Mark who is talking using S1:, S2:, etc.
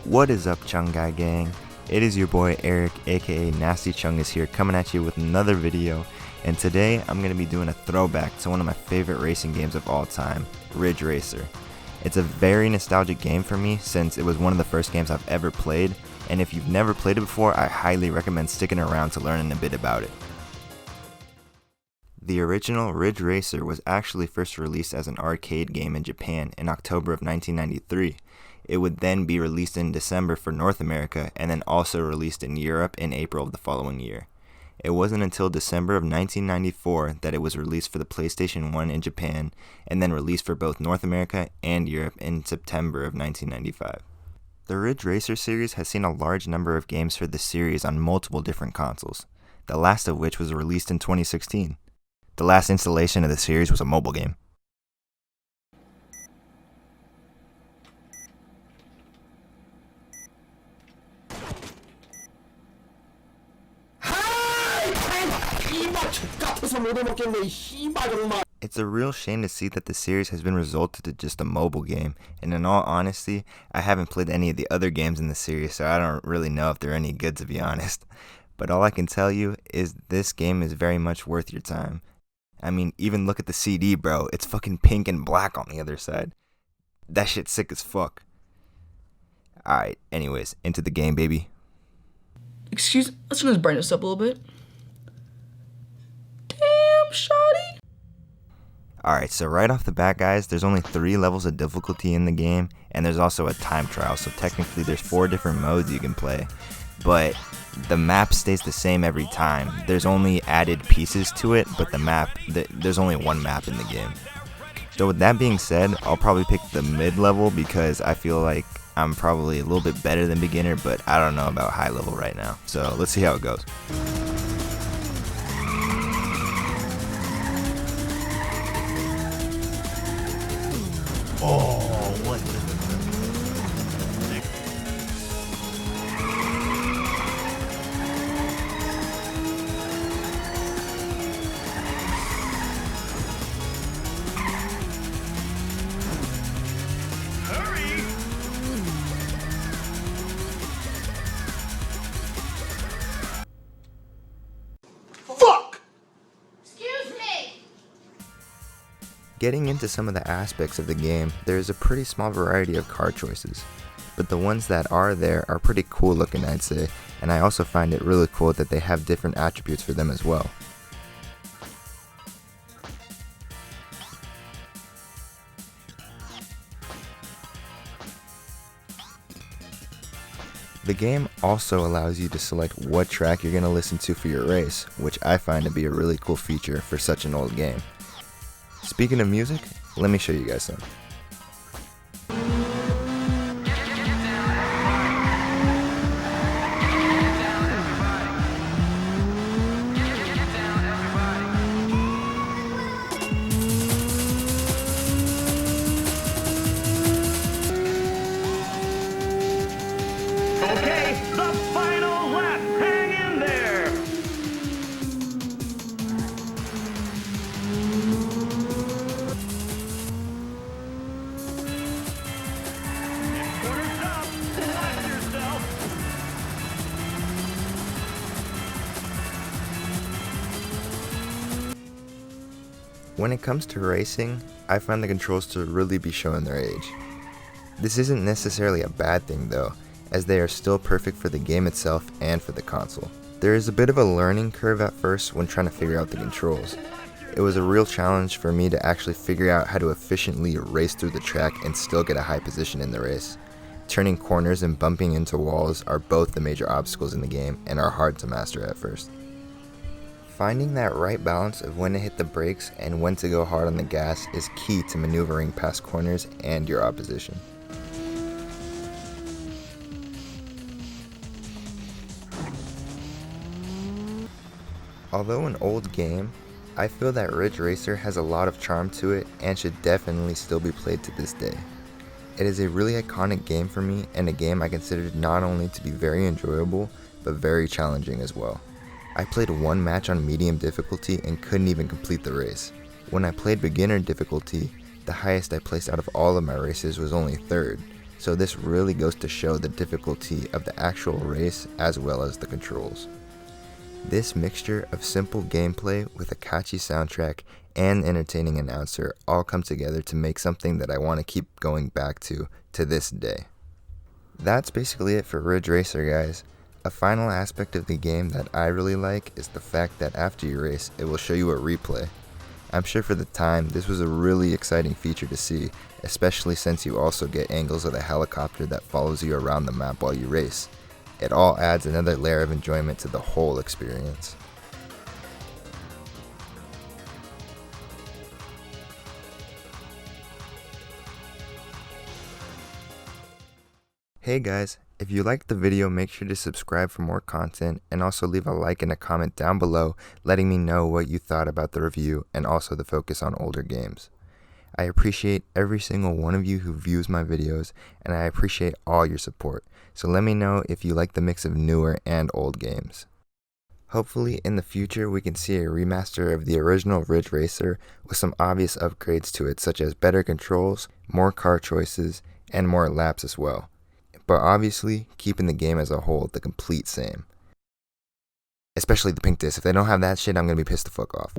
S1: What is up, Chungai gang? It is your boy Eric, aka Nasty Chungus here, coming at you with another video, and today I'm going to be doing a throwback to one of my favorite racing games of all time, Ridge Racer. It's a very nostalgic game for me since it was one of the first games I've ever played, and if you've never played it before, I highly recommend sticking around to learn a bit about it. The original Ridge Racer was actually first released as an arcade game in Japan in October of 1993. It would then be released in December for North America and then also released in Europe in April of the following year. It wasn't until December of 1994 that it was released for the PlayStation 1 in Japan and then released for both North America and Europe in September of 1995. The Ridge Racer series has seen a large number of games for the series on multiple different consoles, the last of which was released in 2016. The last installation of the series was a mobile game. It's a real shame to see that the series has been resulted to just a mobile game, and in all honesty, I haven't played any of the other games in the series, so I don't really know if they're any good, to be honest. But all I can tell you is this game is very much worth your time. I mean, even look at the CD, bro. It's fucking pink and black on the other side. That shit's sick as fuck. Alright, anyways, into the game, baby.
S2: Excuse me, let's just brighten this up a little bit. Damn, shawty.
S1: Alright, so right off the bat, guys, there's only 3 levels of difficulty in the game, and there's also a time trial, so technically there's 4 different modes you can play. But the map stays the same every time. There's only added pieces to it, but the map, there's only one map in the game. So with that being said, I'll probably pick the mid-level because I feel like I'm probably a little bit better than beginner, but I don't know about high level right now. So let's see how it goes. Oh, what the... Getting into some of the aspects of the game, there is a pretty small variety of car choices, but the ones that are there are pretty cool looking, I'd say, and I also find it really cool that they have different attributes for them as well. The game also allows you to select what track you're going to listen to for your race, which I find to be a really cool feature for such an old game. Speaking of music, let me show you guys some.
S3: Okay, the final lap. Hang in there. Corner stop. Watch yourself.
S1: When it comes to racing, I find the controls to really be showing their age. This isn't necessarily a bad thing though, as they are still perfect for the game itself and for the console. There is a bit of a learning curve at first when trying to figure out the controls. It was a real challenge for me to actually figure out how to efficiently race through the track and still get a high position in the race. Turning corners and bumping into walls are both the major obstacles in the game and are hard to master at first. Finding that right balance of when to hit the brakes and when to go hard on the gas is key to maneuvering past corners and your opposition. Although an old game, I feel that Ridge Racer has a lot of charm to it and should definitely still be played to this day. It is a really iconic game for me and a game I considered not only to be very enjoyable, but very challenging as well. I played one match on medium difficulty and couldn't even complete the race. When I played beginner difficulty, the highest I placed out of all of my races was only 3rd, so this really goes to show the difficulty of the actual race as well as the controls. This mixture of simple gameplay with a catchy soundtrack and entertaining announcer all come together to make something that I want to keep going back to this day. That's basically it for Ridge Racer, guys. A final aspect of the game that I really like is the fact that after you race, it will show you a replay. I'm sure for the time, this was a really exciting feature to see, especially since you also get angles of the helicopter that follows you around the map while you race. It all adds another layer of enjoyment to the whole experience. Hey guys, if you liked the video, make sure to subscribe for more content and also leave a like and a comment down below letting me know what you thought about the review and also the focus on older games. I appreciate every single one of you who views my videos, and I appreciate all your support, so let me know if you like the mix of newer and old games. Hopefully in the future we can see a remaster of the original Ridge Racer with some obvious upgrades to it, such as better controls, more car choices, and more laps as well. But obviously keeping the game as a whole the complete same. Especially the pink disc. If they don't have that shit, I'm gonna be pissed the fuck off.